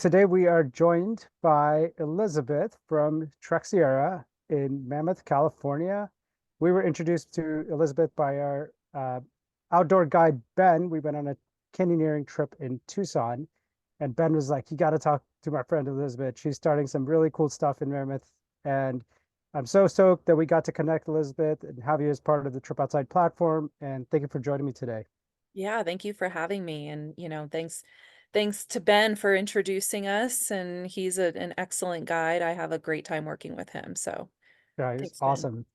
Today we are joined by Elizabeth from Trek Sierra in Mammoth, California. We were introduced to Elizabeth by our outdoor guide, Ben. We went on a canyoneering trip in Tucson, and Ben was like, "You got to talk to my friend Elizabeth. She's starting some really cool stuff in Mammoth." And I'm so stoked that we got to connect, Elizabeth, and have you as part of the Trip Outside platform. And thank you for joining me today. Yeah, thank you for having me. And, thanks to Ben for introducing us. And he's an excellent guide. I have a great time working with him. So Guys, thanks, Ben. awesome.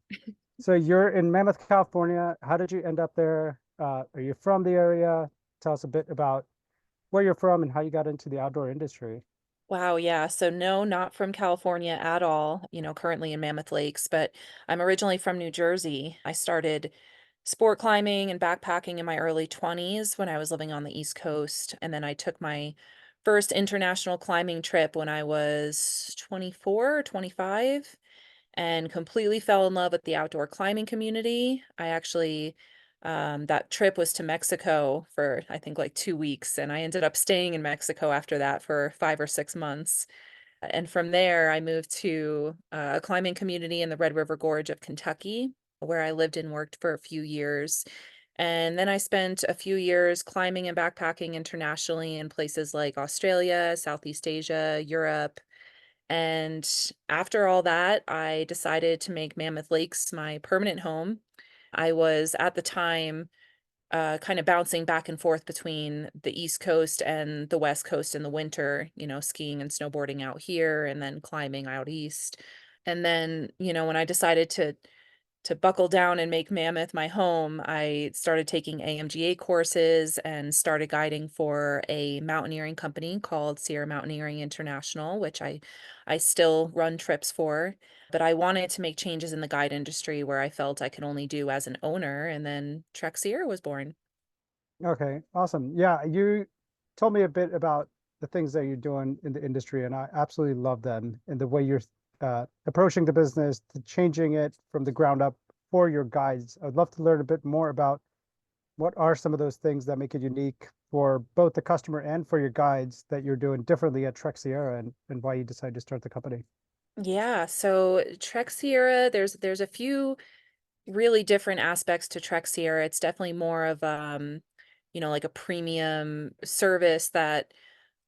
So you're in Mammoth, California. How did you end up there? Are you from the area? Tell us a bit about where you're from and how you got into the outdoor industry. Wow, yeah. So no, not from California at all, currently in Mammoth Lakes, but I'm originally from New Jersey. I started sport climbing and backpacking in my early 20s when I was living on the East Coast. And then I took my first international climbing trip when I was 24 or 25 and completely fell in love with the outdoor climbing community. I actually, that trip was to Mexico for, I think, like 2 weeks, and I ended up staying in Mexico after that for 5 or 6 months. And from there, I moved to a climbing community in the Red River Gorge of Kentucky, where I lived and worked for a few years. And then I spent a few years climbing and backpacking internationally in places like Australia, Southeast Asia, Europe, and after all that, I decided to make Mammoth Lakes my permanent home. I was at the time kind of bouncing back and forth between the East Coast and the West Coast in the winter, skiing and snowboarding out here and then climbing out east. And then, when I decided to buckle down and make Mammoth my home, I started taking AMGA courses and started guiding for a mountaineering company called Sierra Mountaineering International, which I still run trips for. But I wanted to make changes in the guide industry where I felt I could only do as an owner, and then Trek Sierra was born. Okay, awesome. Yeah, you told me a bit about the things that you're doing in the industry, and I absolutely love them and the way you're approaching the business, to changing it from the ground up for your guides. I'd love to learn a bit more about what are some of those things that make it unique for both the customer and for your guides that you're doing differently at Trek Sierra, and why you decided to start the company. Yeah, so Trek Sierra, there's a few really different aspects to Trek Sierra. It's definitely more of like a premium service that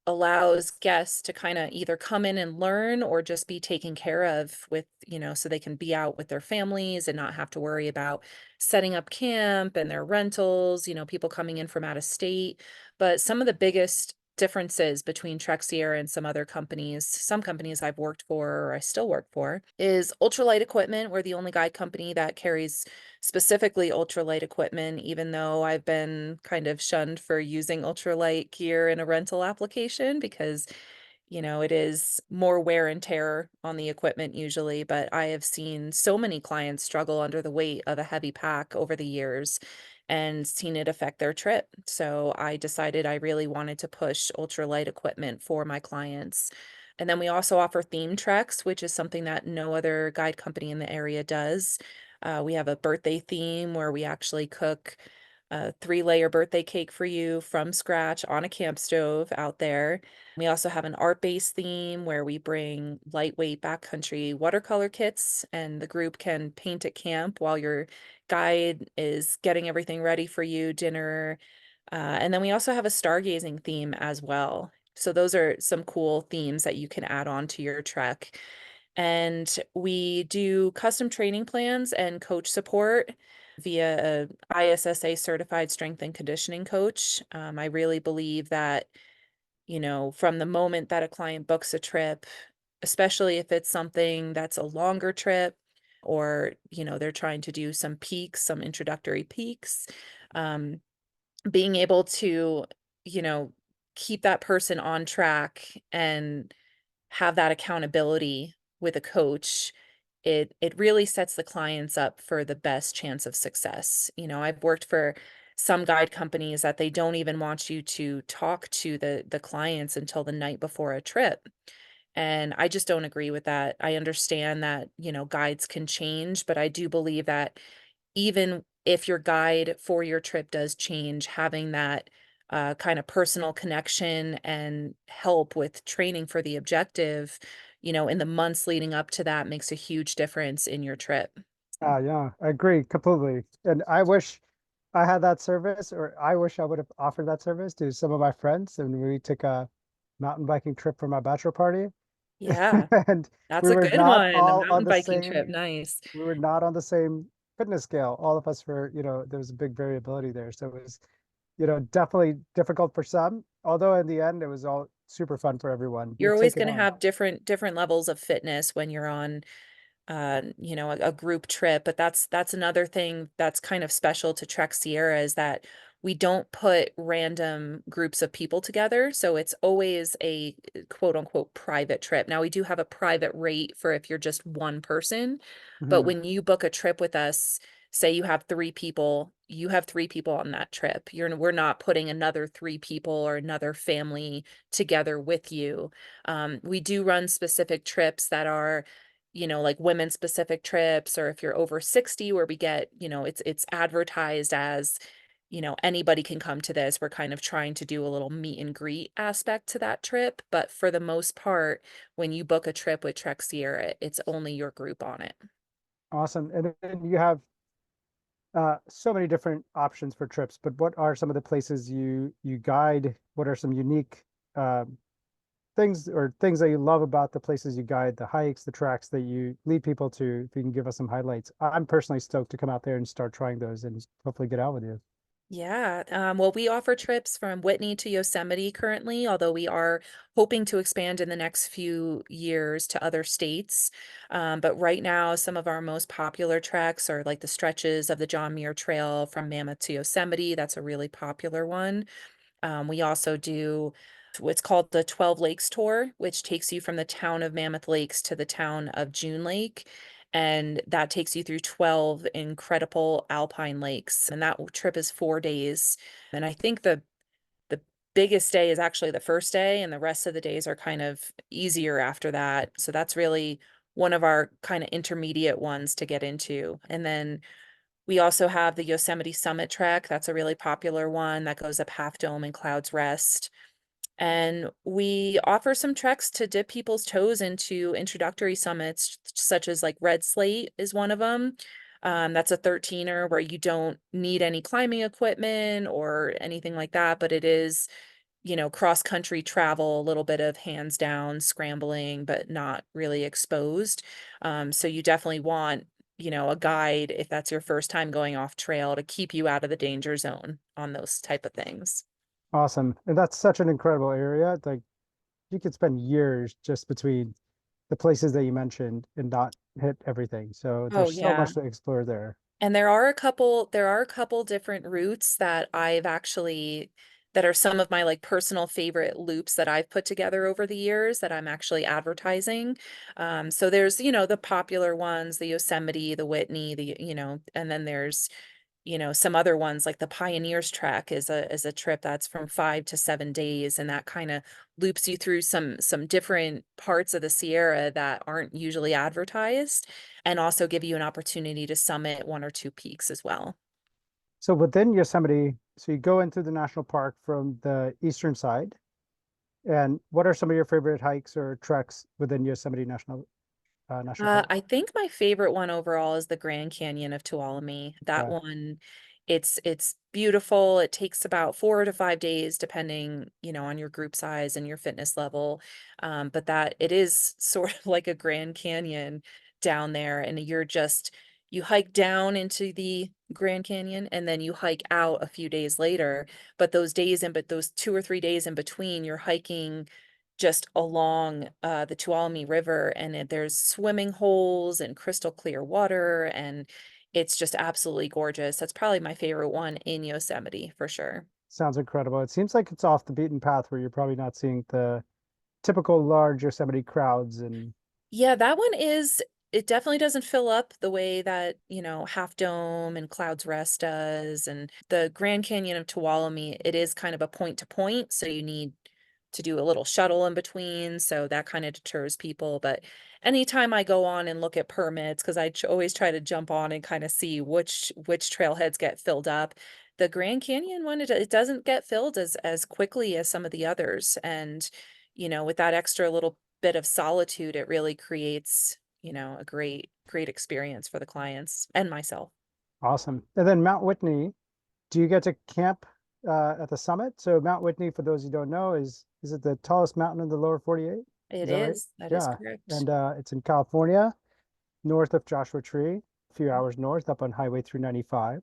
allows guests to kind of either come in and learn or just be taken care of with, so they can be out with their families and not have to worry about setting up camp and their rentals, people coming in from out of state. But some of the biggest differences between Trek Sierra and some companies I've worked for or I still work for, is ultralight equipment. We're the only guide company that carries specifically ultralight equipment, even though I've been kind of shunned for using ultralight gear in a rental application because, it is more wear and tear on the equipment usually. But I have seen so many clients struggle under the weight of a heavy pack over the years and seen it affect their trip. So I decided I really wanted to push ultralight equipment for my clients. And then we also offer theme treks, which is something that no other guide company in the area does. We have a birthday theme where we actually cook a 3-layer birthday cake for you from scratch on a camp stove out there. We also have an art-based theme where we bring lightweight backcountry watercolor kits, and the group can paint at camp while your guide is getting everything ready for you, dinner. And then we also have a stargazing theme as well. So those are some cool themes that you can add on to your trek. And we do custom training plans and coach support via a ISSA certified strength and conditioning coach. I really believe that, from the moment that a client books a trip, especially if it's something that's a longer trip or, they're trying to do some peaks, some introductory peaks, um, being able to, you know, keep that person on track and have that accountability with a coach, it really sets the clients up for the best chance of success. I've worked for some guide companies that they don't even want you to talk to the clients until the night before a trip. And I just don't agree with that. I understand that, guides can change, but I do believe that even if your guide for your trip does change, having that kind of personal connection and help with training for the objective, in the months leading up to that makes a huge difference in your trip. So, Yeah, I agree completely. And I wish I had that service, or I wish I would have offered that service to some of my friends. And we took a mountain biking trip for my bachelor party. yeah, And that's we a were good not one. The all on mountain the biking trip. same, Nice. we were not on the same fitness scale. All of us were, there was a big variability there. So it was, definitely difficult for some, although in the end it was all super fun for everyone. You're We've always taken going to on have different levels of fitness when you're on a group trip. But that's another thing that's kind of special to Trek Sierra is that we don't put random groups of people together. So it's always a quote unquote private trip. Now we do have a private rate for if you're just one person, but Mhm. when you book a trip with us, say you have three people, you have three people on that trip. We're not putting another three people or another family together with you. We do run specific trips that are like women specific trips, or if you're over 60 where we get, it's advertised as, anybody can come to this. We're kind of trying to do a little meet and greet aspect to that trip, but for the most part, when you book a trip with Trek Sierra, it's only your group on it. Awesome. And then you have so many different options for trips, but what are some of the places you guide? What are some unique things that you love about the places you guide, the hikes, the tracks that you lead people to? If you can give us some highlights. I'm personally stoked to come out there and start trying those and hopefully get out with you. Yeah. Well, we offer trips from Whitney to Yosemite currently, although we are hoping to expand in the next few years to other states. But right now, some of our most popular treks are like the stretches of the John Muir Trail from Mammoth to Yosemite. That's a really popular one. We also do what's called the 12 Lakes Tour, which takes you from the town of Mammoth Lakes to the town of June Lake. And that takes you through 12 incredible alpine lakes. And that trip is 4 days. And I think the biggest day is actually the first day, and the rest of the days are kind of easier after that. So that's really one of our kind of intermediate ones to get into. And then we also have the Yosemite Summit Trek. That's a really popular one that goes up Half Dome and Clouds Rest. And we offer some treks to dip people's toes into introductory summits, such as like Red Slate is one of them. That's a 13er where you don't need any climbing equipment or anything like that, but it is, cross country travel, a little bit of hands down scrambling, but not really exposed. So you definitely want, a guide if that's your first time going off trail to keep you out of the danger zone on those type of things. Awesome. And that's such an incredible area. Like you could spend years just between the places that you mentioned and not hit everything. So Oh there's so yeah. much to explore there. And there are a couple different routes that are some of my like personal favorite loops that I've put together over the years that I'm actually advertising. So there's, the popular ones, the Yosemite, the Whitney, and then there's, some other ones like the Pioneers Trek is a trip that's from 5 to 7 days, and that kind of loops you through some different parts of the Sierra that aren't usually advertised, and also give you an opportunity to summit one or two peaks as well. So within Yosemite, so you go into the national park from the eastern side. And what are some of your favorite hikes or treks within Yosemite National Park? I think my favorite one overall is the Grand Canyon of Tuolumne. That Yeah, one, it's beautiful. It takes about 4 to 5 days, depending, on your group size and your fitness level. But that it is sort of like a Grand Canyon down there, and you hike down into the Grand Canyon and then you hike out a few days later. But those 2 or 3 days in between, you're hiking just along the Tuolumne River, and there's swimming holes and crystal clear water, and it's just absolutely gorgeous. That's probably my favorite one in Yosemite for sure. sounds incredible. It seems like it's off the beaten path where you're probably not seeing the typical large Yosemite crowds and Yeah, that one it definitely doesn't fill up the way that, Half Dome and Clouds Rest does. And the Grand Canyon of Tuolumne, it is kind of a point to point, so you need to do a little shuttle in between, so that kind of deters people. But anytime I go on and look at permits, because always try to jump on and kind of see which trailheads get filled up, the Grand Canyon one, it doesn't get filled as quickly as some of the others. And, with that extra little bit of solitude, it really creates, a great experience for the clients and myself. Awesome. And then Mount Whitney, do you get to camp at the summit? So Mount Whitney, for those who don't know, is it the tallest mountain in the lower 48? It Is that right? is. That is Yeah. correct. And it's in California, north of Joshua Tree, a few hours north up on Highway 395.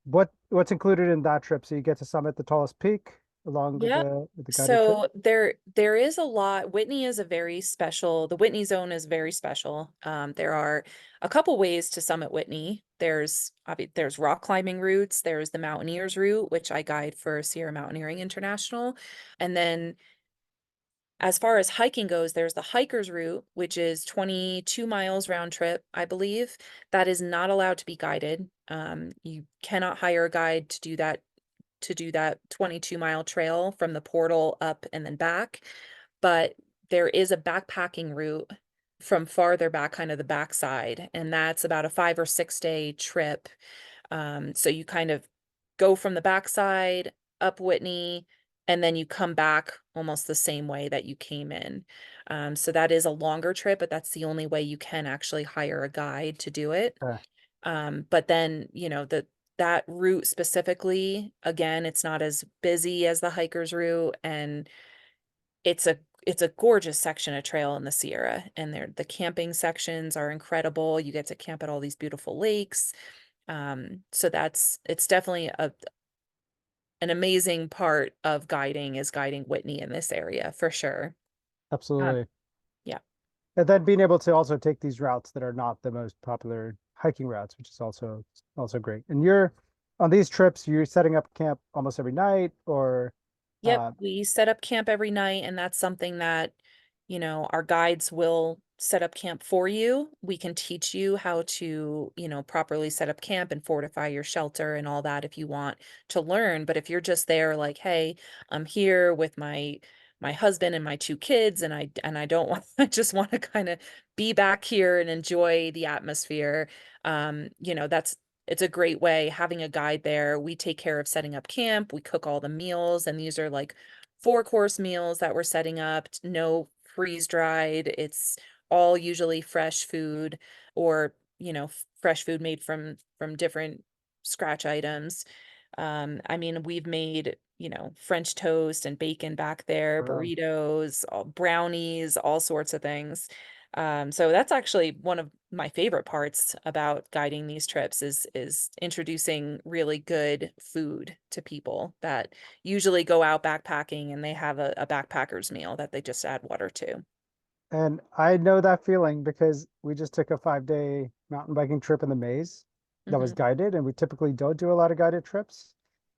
What's included in that trip? So you get to summit the tallest peak along with Yep. the guided trip? So there is a lot. Whitney is a very special, the Whitney zone is very special. There are a couple ways to summit Whitney. There's rock climbing routes, there's the Mountaineers route, which I guide for Sierra Mountaineering International. And then as far as hiking goes, there's the hikers route, which is 22 miles round trip, I believe. That is not allowed to be guided. You cannot hire a guide to do that 22-mile trail from the portal up and then back. But there is a backpacking route from farther back, kind of the backside, and that's about a 5 or 6 day trip. So you kind of go from the backside up Whitney, and then you come back almost the same way that you came in. So that is a longer trip, but that's the only way you can actually hire a guide to do it. Okay. But then, that route specifically, again, it's not as busy as the hikers route, and it's a gorgeous section of trail in the Sierra, and the camping sections are incredible. You get to camp at all these beautiful lakes. So it's definitely an amazing part of guiding is guiding Whitney in this area for sure. Um, Absolutely. yeah. And then being able to also take these routes that are not the most popular hiking routes, which is also great. And you're on these trips, you're setting up camp almost every night, or Yep, uh, we set up camp every night, and that's something that, our guides will set up camp for you. We can teach you how to, properly set up camp and fortify your shelter and all that if you want to learn. But if you're just there like, hey, I'm here with my husband and my two kids, and I don't want I just want to kind of be back here and enjoy the atmosphere. That's it's a great way having a guide there. We take care of setting up camp. We cook all the meals, and these are like 4 course meals that we're setting up. No freeze dried. It's all usually fresh food, or fresh food made from different scratch items. I mean, we've made, French toast and bacon back there, or, burritos, brownies, all sorts of things. So that's actually one of my favorite parts about guiding these trips is introducing really good food to people that usually go out backpacking and they have a backpacker's meal that they just add water to. and I know that feeling because we just took a 5 day mountain biking trip in the maze that was Hmm. guided, and we typically don't do a lot of guided trips,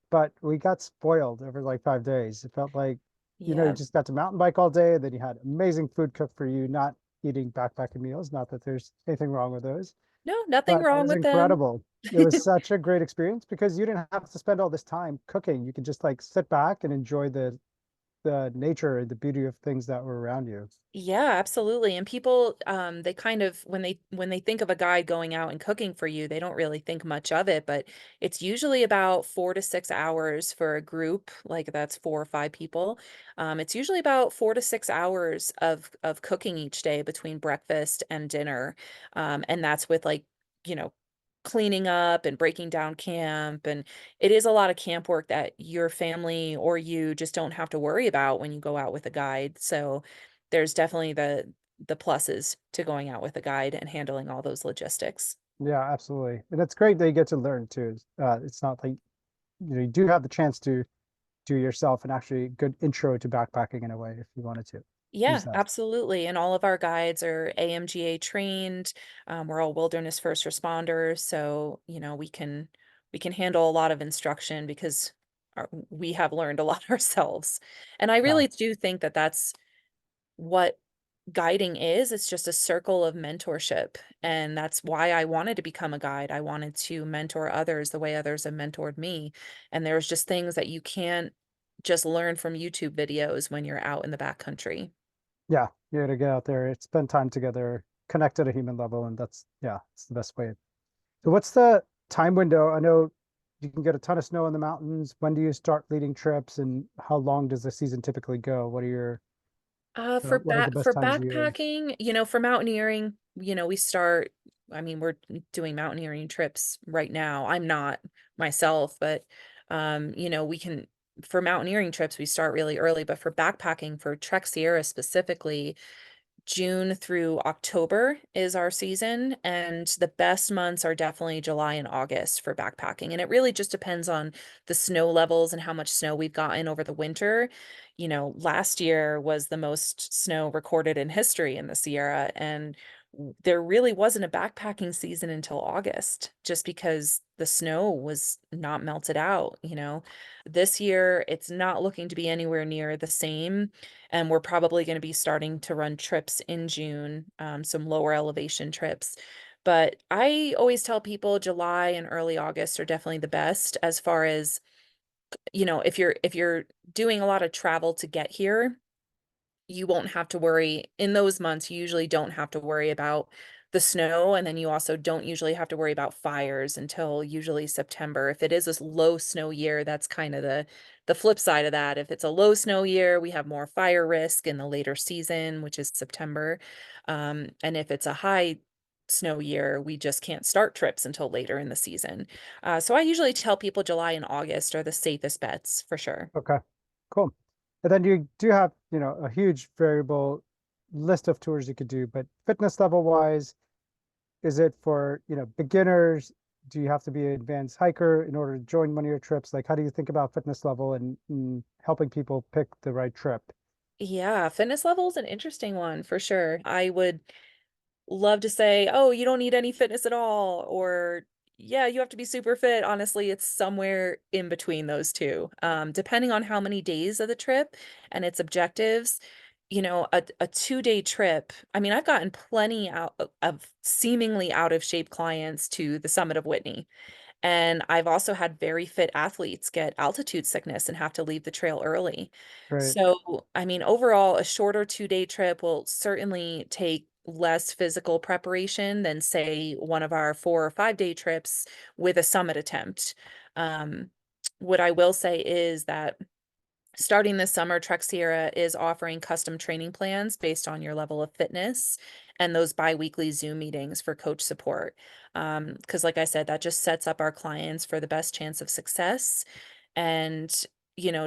but we got spoiled over like 5 days. It felt like, you Yeah. just got to mountain bike all day, and then you had amazing food cooked for you, not eating backpacking meals. Not that there's anything wrong with those, No, nothing but it wrong was with them. incredible. It was such a great experience because you didn't have to spend all this time cooking. You could just like sit back and enjoy the nature and the beauty of things that were around you. Yeah, absolutely. And people, they kind of when they think of a guide going out and cooking for you, they don't really think much of it, but it's usually about 4 to 6 hours for a group, like that's 4 or 5 people. It's usually about 4 to 6 hours of cooking each day between breakfast and dinner. And that's with like, you know, cleaning up and breaking down camp. And it is a lot of camp work that your family or you just don't have to worry about when you go out with a guide. So there's definitely the pluses to going out with a guide and handling all those logistics. Yeah, absolutely. And it's great that you get to learn too. It's not like, you do have the chance to do yourself an actually good intro to backpacking in a way if you wanted to use Yeah, that. absolutely. And all of our guides are AMGA trained. We're all wilderness first responders, so we can handle a lot of instruction because we have learned a lot ourselves. And I Yeah. really do think that that's what guiding is. It's just a circle of mentorship. And that's why I wanted to become a guide. I wanted to mentor others the way others have mentored me. And there's just things that you can't just learn from YouTube videos when you're out in the backcountry. Yeah. You got to get out there, spend time together, connect at a human level. And that's, yeah, it's the best way. So what's the time window? I know you can get a ton of snow in the mountains. When do you start leading trips, and how long does the season typically go? What are the best For times of year? backpacking, for mountaineering, we start, I mean, we're doing mountaineering trips right now. I'm not myself, but we can for mountaineering trips we start really early, but for backpacking for Trek Sierra specifically, June through October is our season, and the best months are definitely July and August for backpacking. And it really just depends on the snow levels and how much snow we've gotten over the winter. Last year was the most snow recorded in history in the Sierra, and there really wasn't a backpacking season until August, just because the snow was not melted out. This year, it's not looking to be anywhere near the same, and we're probably going to be starting to run trips in June, some lower elevation trips. But I always tell people July and early August are definitely the best as far as, if you're doing a lot of travel to get here, you won't have to worry in those months. You usually don't have to worry about the snow, and then you also don't usually have to worry about fires until usually September. If it is a low snow year, that's kind of the flip side of that. If it's a low snow year, we have more fire risk in the later season, which is September. And if it's a high snow year, we just can't start trips until later in the season. So I usually tell people July and August are the safest bets for sure. Okay, cool. And then you do have, a huge variable list of tours you could do, but fitness level wise, is it for, beginners? Do you have to be an advanced hiker in order to join one of your trips? Like, how do you think about fitness level and helping people pick the right trip? Yeah, fitness level is an interesting one for sure. I would love to say, oh, you don't need any fitness at all, or yeah, you have to be super fit. Honestly, it's somewhere in between those two. Depending on how many days of the trip and its objectives, a 2-day trip. I mean, I've gotten plenty out of seemingly out of shape clients to the summit of Whitney. And I've also had very fit athletes get altitude sickness and have to leave the trail early. Right. So, I mean, overall, a shorter 2-day trip will certainly take less physical preparation than, say, one of our 4 or 5-day trips with a summit attempt. Um, what I will say is that starting this summer, Trek Sierra is offering custom training plans based on your level of fitness and those biweekly Zoom meetings for coach support. Because, like I said, that just sets up our clients for the best chance of success. And,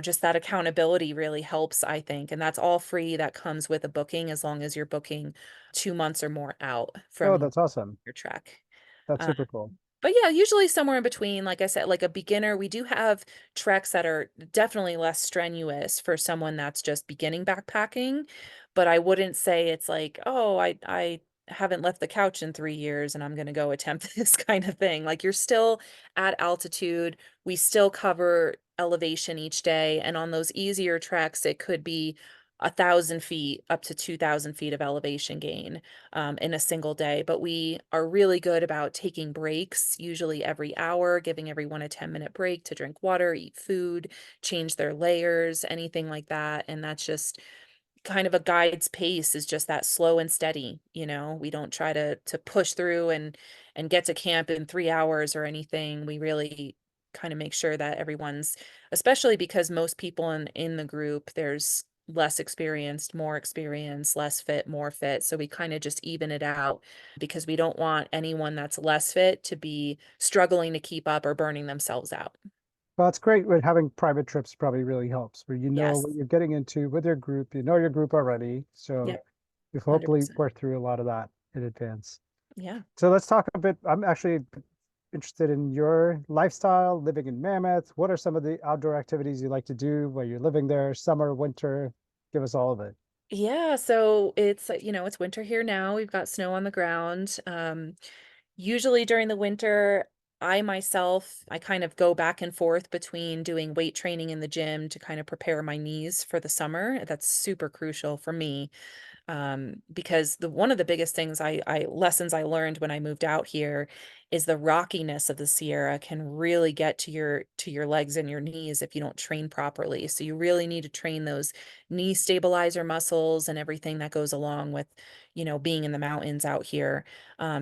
just that accountability really helps, I think. And that's all free. That comes with a booking as long as you're booking 2 months or more out Oh, from that's awesome. your trek. That's super cool. But yeah, usually somewhere in between, like I said, like a beginner, we do have treks that are definitely less strenuous for someone that's just beginning backpacking, but I wouldn't say it's like, oh, I haven't left the couch in 3 years and I'm going to go attempt this kind of thing. Like you're still at altitude, we still cover elevation each day, and on those easier treks, it could be 1,000 feet up to 2,000 feet of elevation gain in a single day. But we are really good about taking breaks, usually every hour, giving everyone a 10-minute break to drink water, eat food, change their layers, anything like that. And that's just kind of a guide's pace, is just that slow and steady. We don't try to push through and get to camp in 3 hours or anything. We really kind of make sure that everyone's, especially because most people in the group, there's less experienced, more experienced, less fit, more fit. So we kind of just even it out because we don't want anyone that's less fit to be struggling to keep up or burning themselves out. Well, it's great when having private trips probably really helps, where you know Yes. what you're getting into with your group, you know your group already. So Yep. you've hopefully 100%. worked through a lot of that in advance. Yeah. So let's talk a bit. I'm actually interested in your lifestyle, living in Mammoth. What are some of the outdoor activities you like to do while you're living there, summer, winter? Give us all of it. Yeah, so it's winter here now. We've got snow on the ground. Usually during the winter, I kind of go back and forth between doing weight training in the gym to kind of prepare my knees for the summer. That's super crucial for me, because the one of the biggest things I lessons I learned when I moved out here is the rockiness of the Sierra can really get to your legs and your knees if you don't train properly. So you really need to train those knee stabilizer muscles and everything that goes along with, being in the mountains out here,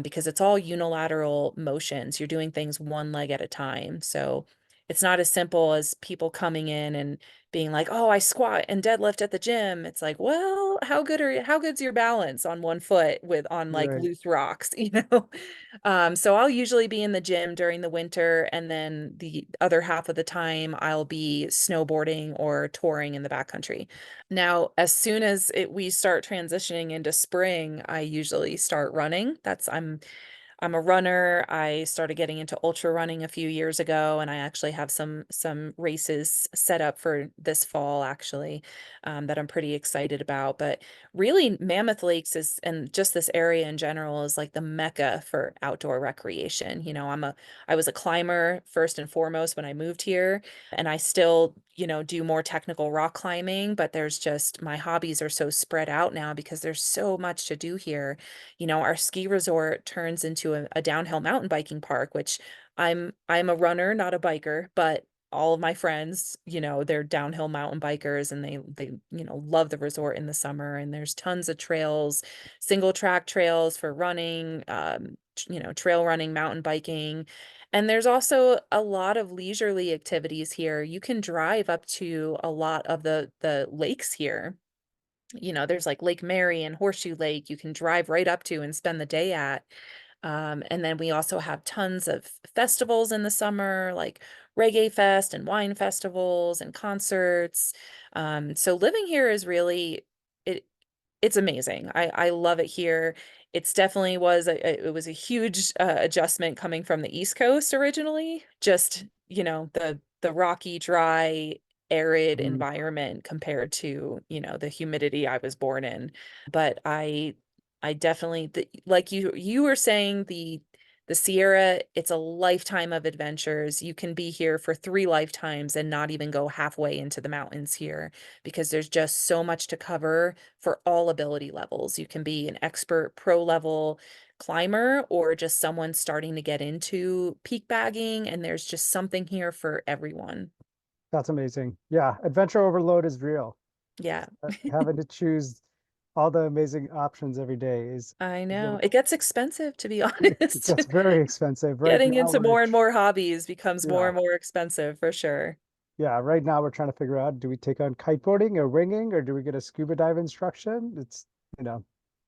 because it's all unilateral motions. You're doing things one leg at a time. So it's not as simple as people coming in and being like, "Oh, I squat and deadlift at the gym." It's like, "Well, how good's your balance on one foot with on like Right. loose rocks, you know?" So I'll usually be in the gym during the winter, and then the other half of the time I'll be snowboarding or touring in the backcountry. Now, as soon as we start transitioning into spring, I usually start running. I'm a runner. I started getting into ultra running a few years ago, and I actually have some races set up for this fall, actually, that I'm pretty excited about. But really, Mammoth Lakes is, and just this area in general, is like the mecca for outdoor recreation. I was a climber first and foremost when I moved here, and I still, do more technical rock climbing, but there's just my hobbies are so spread out now because there's so much to do here. Our ski resort turns into a downhill mountain biking park, which I'm a runner, not a biker, but all of my friends, they're downhill mountain bikers, and they love the resort in the summer, and there's tons of trails, single track trails for running, trail running, mountain biking. And there's also a lot of leisurely activities here. You can drive up to a lot of the lakes here. There's like Lake Mary and Horseshoe Lake you can drive right up to and spend the day at. And then we also have tons of festivals in the summer, like Reggae Fest and wine festivals and concerts. So living here is really it. It's amazing. I love it here. It's definitely it was a huge adjustment coming from the East Coast originally. Just, the rocky, dry, arid Mhm. environment compared to, the humidity I was born in. But I definitely like you were saying, the Sierra, it's a lifetime of adventures. You can be here for 3 lifetimes and not even go halfway into the mountains here because there's just so much to cover for all ability levels. You can be an expert pro level climber or just someone starting to get into peak bagging, and there's just something here for everyone. That's amazing. Yeah, adventure overload is real. Yeah, Having to choose all the amazing options every day I is know. a, It gets expensive, to be it honest. gets very expensive. Right Getting now into we're more and more hobbies becomes more yeah, and more expensive for sure. yeah, right now we're trying to figure out, do we take on kiteboarding or winging, or do we get a scuba dive instruction? It's, you know,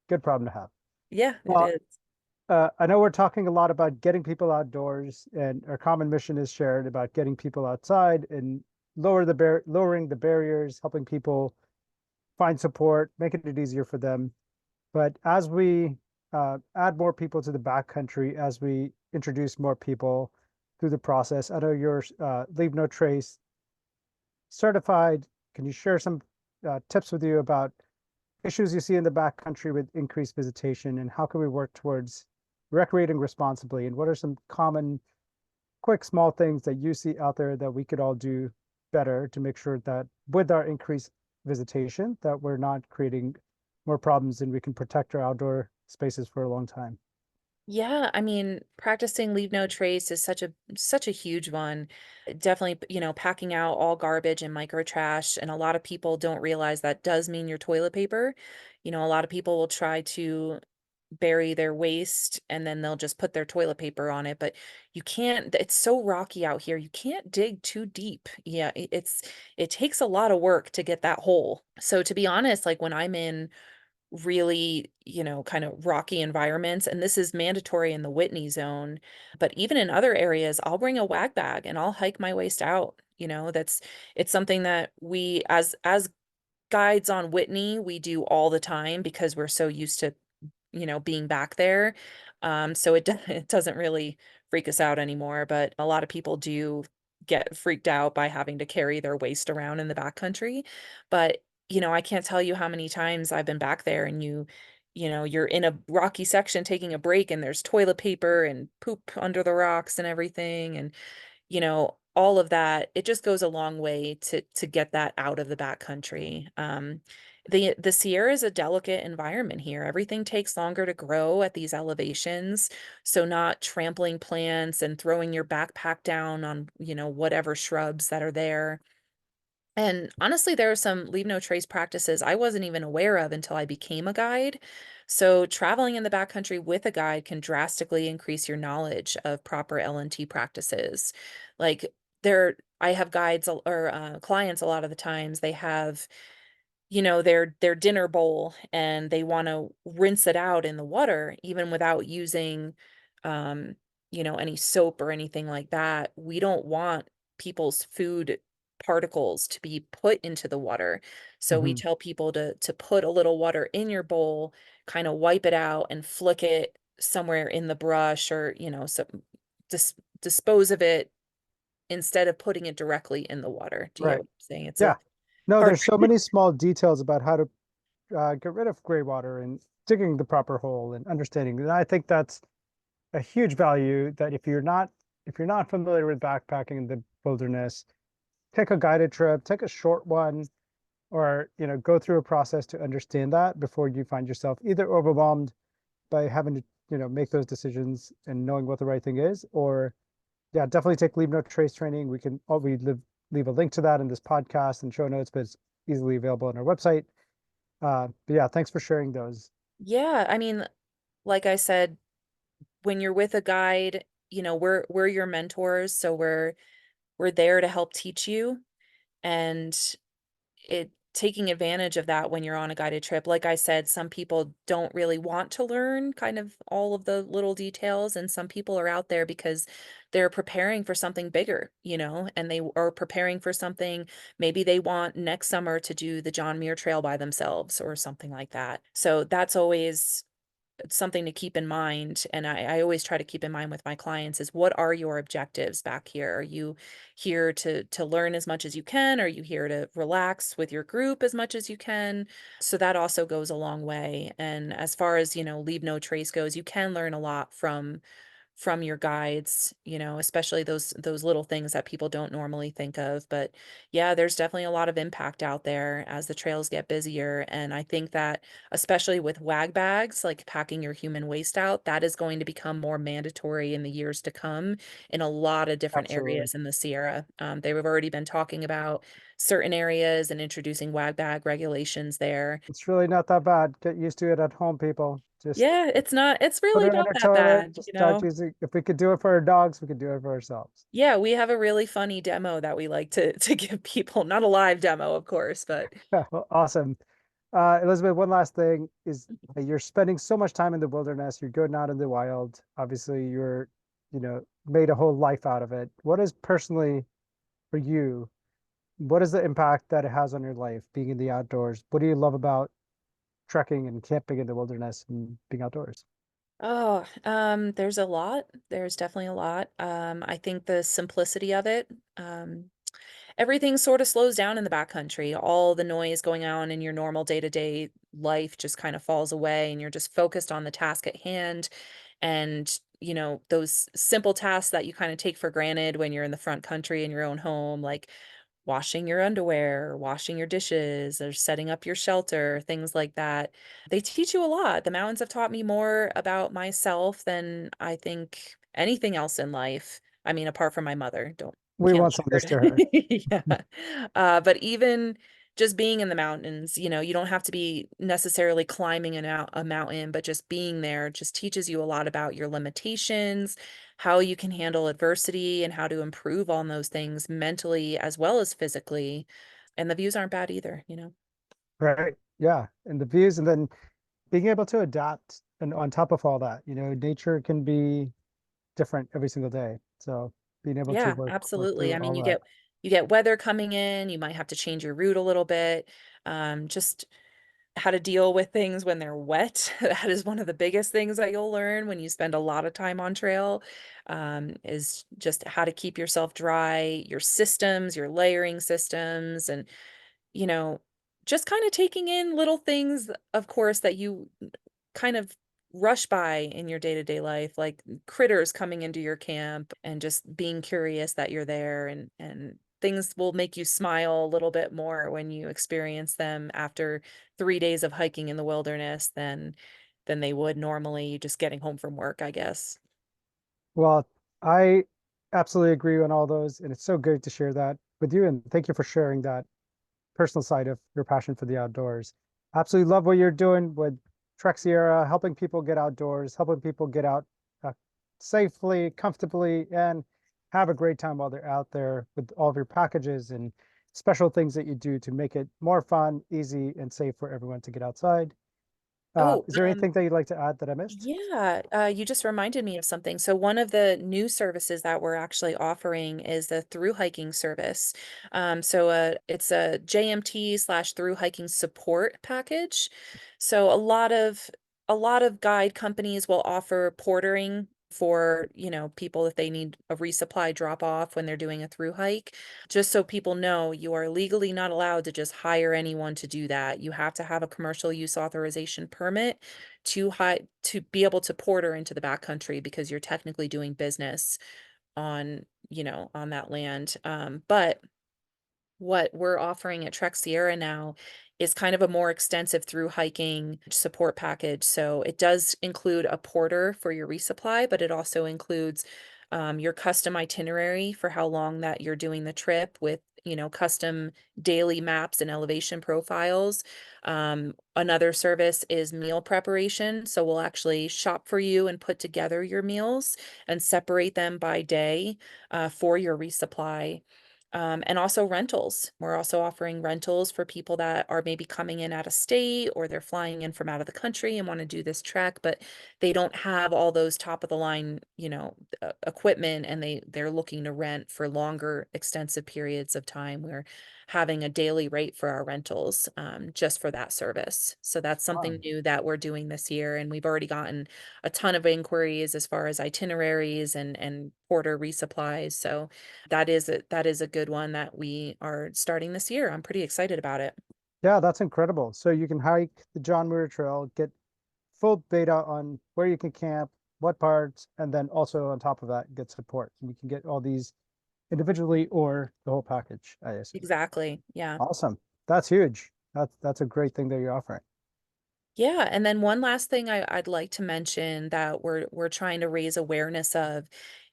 good problem to have. Yeah, it Well, is. I know we're talking a lot about getting people outdoors, and our common mission is shared about getting people outside and lowering the barriers, helping people find support, making it easier for them. But as we add more people to the backcountry, as we introduce more people through the process, I know you're Leave No Trace certified. Can you share some tips with you about issues you see in the backcountry with increased visitation, and how can we work towards recreating responsibly? And what are some common, quick, small things that you see out there that we could all do better to make sure that with our increased visitation, that we're not creating more problems and we can protect our outdoor spaces for a long time? Yeah, I mean, practicing leave no trace is such a huge one. Definitely, packing out all garbage and micro trash, and a lot of people don't realize that does mean your toilet paper. A lot of people will try to bury their waste and then they'll just put their toilet paper on it, but you can't, it's so rocky out here. You can't dig too deep. Yeah, it takes a lot of work to get that hole. So to be honest, like when I'm in really, kind of rocky environments. And this is mandatory in the Whitney zone. But even in other areas, I'll bring a wag bag and I'll hike my waist out. It's something that we as guides on Whitney, we do all the time because we're so used to, being back there. So it doesn't really freak us out anymore. But a lot of people do get freaked out by having to carry their waste around in the backcountry. But, I can't tell you how many times I've been back there and you're in a rocky section taking a break and there's toilet paper and poop under the rocks and everything. And all of that, it just goes a long way to get that out of the backcountry. The Sierra is a delicate environment here. Everything takes longer to grow at these elevations, so not trampling plants and throwing your backpack down on, whatever shrubs that are there. And honestly, there are some leave no trace practices I wasn't even aware of until I became a guide. So traveling in the backcountry with a guide can drastically increase your knowledge of proper L&T practices. Like I have guides or clients a lot of the times they have their dinner bowl and they want to rinse it out in the water even without using um any soap or anything like that. We don't want people's food particles to be put into the water. So we Hmm. tell people to put a little water in your bowl, kind of wipe it out and flick it somewhere in the brush or so dispose of it instead of putting it directly in the water. Do you get Right. what I'm saying? It's a Yeah. No, hard. there's so many small details about how to get rid of gray water and digging the proper hole and understanding. And I think that's a huge value that if you're not familiar with backpacking in the wilderness, take a guided trip, take a short one, or go through a process to understand that before you find yourself either overwhelmed by having to make those decisions and knowing what the right thing is, or yeah, definitely take leave no trace training. We leave a link to that in this podcast and show notes, but it's easily available on our website. But yeah, thanks for sharing those. Yeah, I mean, like I said, when you're with a guide, we're your mentors, so we're there to help teach you and it taking advantage of that when you're on a guided trip. Like I said, some people don't really want to learn kind of all of the little details and some people are out there because they're preparing for something bigger, and they are preparing for something maybe they want next summer to do the John Muir Trail by themselves or something like that. So that's always something to keep in mind, and I always try to keep in mind with my clients is what are your objectives back here? Are you here to learn as much as you can? Are you here to relax with your group as much as you can? So that also goes a long way. And as far as, leave no trace goes, you can learn a lot from your guides, especially those little things that people don't normally think of. But yeah, there's definitely a lot of impact out there as the trails get busier. And I think that especially with wag bags, like packing your human waste out, that is going to become more mandatory in the years to come in a lot of different Absolutely. areas in the Sierra. They've already been talking about certain areas and introducing wag bag regulations there. It's really not that bad. Get used to it at home, people. Just Yeah, it's put really it in not our that toilet. bad, Just start using. If we could do it for our dogs, we could do it for ourselves. Yeah, we have a really funny demo that we like to give people. Not a live demo, of course, but Well, awesome. Elizabeth, one last thing is you're spending so much time in the wilderness. You're going out in the wild. Obviously, made a whole life out of it. What is personally for you? What is the impact that it has on your life being in the outdoors? What do you love about trekking and camping in the wilderness and being outdoors? oh, there's a lot. There's definitely a lot. I think the simplicity of it, everything sort of slows down in the backcountry. All the noise going on in your normal day-to-day life just kind of falls away, and you're just focused on the task at hand. And, those simple tasks that you kind of take for granted when you're in the front country in your own home, like washing your underwear, or washing your dishes, or setting up your shelter, things like that. They teach you a lot. The mountains have taught me more about myself than I think anything else in life. I mean, apart from my mother, don't We can't won't knock send her. this to her. Yeah. But even just being in the mountains, you don't have to be necessarily climbing a mountain, but just being there just teaches you a lot about your limitations, how you can handle adversity, and how to improve on those things mentally as well as physically. And the views aren't bad either. Right. Yeah. And the views, and then being able to adapt. And on top of all that, nature can be different every single day. So being able to Yeah, work absolutely. through I mean, all you that. get weather coming in, you might have to change your route a little bit. Just how to deal with things when they're wet. That is one of the biggest things that you'll learn when you spend a lot of time on trail, is just how to keep yourself dry, your systems, your layering systems, and you know, just kind of taking in little things, of course, that you kind of rush by in your day-to-day life, like critters coming into your camp and just being curious that you're there, and things will make you smile a little bit more when you experience them after 3 days of hiking in the wilderness than they would normally just getting home from work, I guess. Well, I absolutely agree on all those. And it's so good to share that with you. And thank you for sharing that personal side of your passion for the outdoors. Absolutely love what you're doing with Trek Sierra, helping people get outdoors, helping people get out uh, safely, comfortably, and have a great time while they're out there with all of your packages and special things that you do to make it more fun, easy, and safe for everyone to get outside. Oh, Is there anything that you'd like to add that I missed? yeah, you just reminded me of something. So one of the new services that we're actually offering is the through hiking service. It's a JMT slash through hiking support package. So a lot of guide companies will offer portering for, people if they need a resupply drop off when they're doing a through hike. Just so people know, you are legally not allowed to just hire anyone to do that. You have to have a commercial use authorization permit to be able to porter into the backcountry because you're technically doing business on that land. But what we're offering at Trek Sierra now is kind of a more extensive through hiking support package. So it does include a porter for your resupply, but it also includes your custom itinerary for how long that you're doing the trip with, custom daily maps and elevation profiles. Another service is meal preparation. So we'll actually shop for you and put together your meals and separate them by day for your resupply. And also rentals. We're also offering rentals for people that are maybe coming in out of state or they're flying in from out of the country and want to do this trek, but they don't have all those top of the line, equipment, and they're looking to rent for longer, extensive periods of time. We're having a daily rate for our rentals, just for that service. So that's something Fun. new that we're doing this year, and we've already gotten a ton of inquiries as far as itineraries and porter resupplies. So that is a good one that we are starting this year. I'm pretty excited about it. Yeah, that's incredible. So you can hike the John Muir Trail, get full data on where you can camp, what parts, and then also on top of that, get support. And you can get all these individually or the whole package, I assume. Exactly. Yeah. Awesome. That's huge. That's a great thing that you're offering. Yeah, and then one last thing I'd like to mention that we're trying to raise awareness of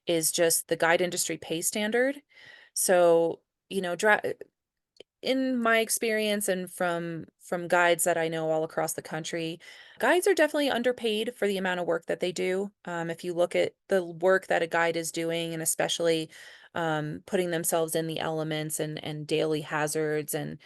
is just the guide industry pay standard. So, in my experience and from guides that I know all across the country, guides are definitely underpaid for the amount of work that they do. If you look at the work that a guide is doing, and especially putting themselves in the elements and daily hazards and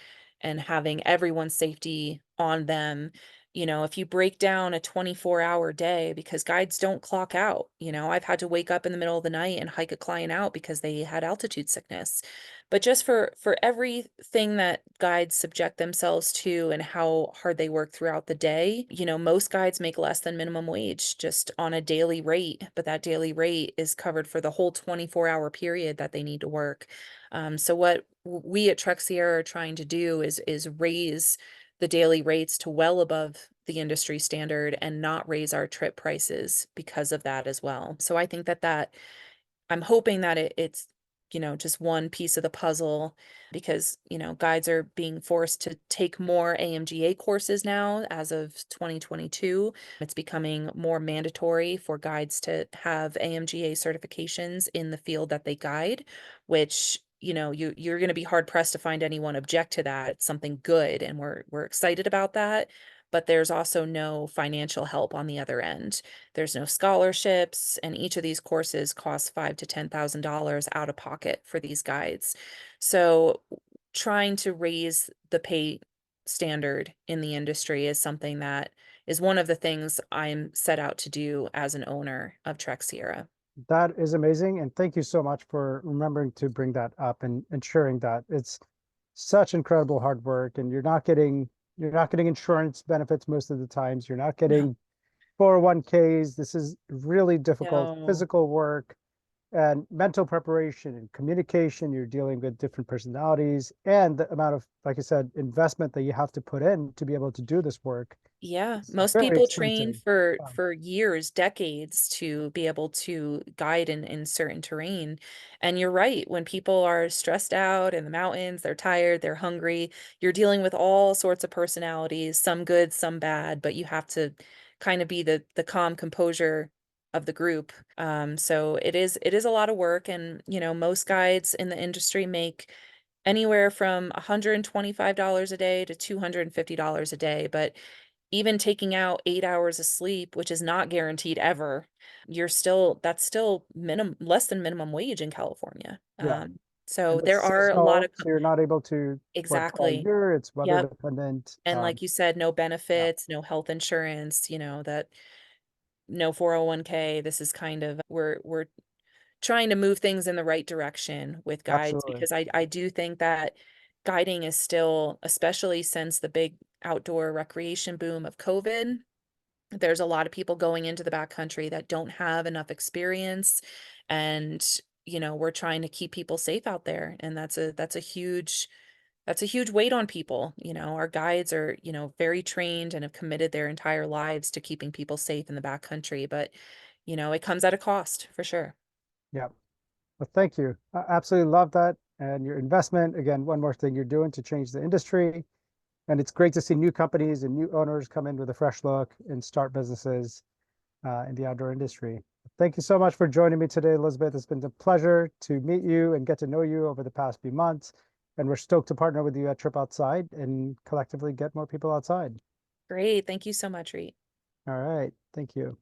having everyone's safety on them. If you break down a 24-hour day, because guides don't clock out, I've had to wake up in the middle of the night and hike a client out because they had altitude sickness. But just for everything that guides subject themselves to and how hard they work throughout the day, most guides make less than minimum wage just on a daily rate, but that daily rate is covered for the whole 24-hour period that they need to work. So what we at Trek Sierra are trying to do is raise the daily rates to well above the industry standard and not raise our trip prices because of that as well. So I think that I'm hoping that it's, just one piece of the puzzle because, guides are being forced to take more AMGA courses now as of 2022. It's becoming more mandatory for guides to have AMGA certifications in the field that they guide, which, you're going to be hard pressed to find anyone object to that. It's something good, and we're excited about that. But there's also no financial help on the other end. There's no scholarships, and each of these courses costs $5,000 to $10,000 out of pocket for these guides. So trying to raise the pay standard in the industry is something that is one of the things I'm set out to do as an owner of Trek Sierra. That is amazing. And thank you so much for remembering to bring that up and ensuring that it's such incredible hard work and you're not getting insurance benefits most of the times. You're not No. getting 401ks. This is really difficult No. physical work and mental preparation and communication. You're dealing with different personalities and the amount of, like I said, investment that you have to put in to be able to do this work. Yeah, It's most very people train expensive. for Um, for years, decades to be able to guide in certain terrain. And you're right, when people are stressed out in the mountains, they're tired, they're hungry, you're dealing with all sorts of personalities, some good, some bad, but you have to kind of be the calm composure of the group. So it is a lot of work, and most guides in the industry make anywhere from $125 a day to $250 a day, but even taking out 8 hours of sleep, which is not guaranteed ever, that's still less than minimum wage in California. Yeah. So And it's there are a lot seasonal, of so you're not able to work all exactly. year. It's weather Yep. dependent. And like you said, no Yeah, benefits, no health insurance, that no 401k. This is kind of we're trying to move things in the right direction with guides absolutely. because I do think that guiding is still, especially since the big outdoor recreation boom of COVID, there's a lot of people going into the backcountry that don't have enough experience, and we're trying to keep people safe out there, and that's a huge weight on people. Our guides are, very trained and have committed their entire lives to keeping people safe in the backcountry, but it comes at a cost for sure. Yeah. Well, thank you. I absolutely love that. And your investment, again, one more thing you're doing to change the industry. And it's great to see new companies and new owners come in with a fresh look and start businesses in the outdoor industry. Thank you so much for joining me today, Elizabeth. It's been a pleasure to meet you and get to know you over the past few months. And we're stoked to partner with you at Trip Outside and collectively get more people outside. Great. Thank you so much, Reet. All right. Thank you.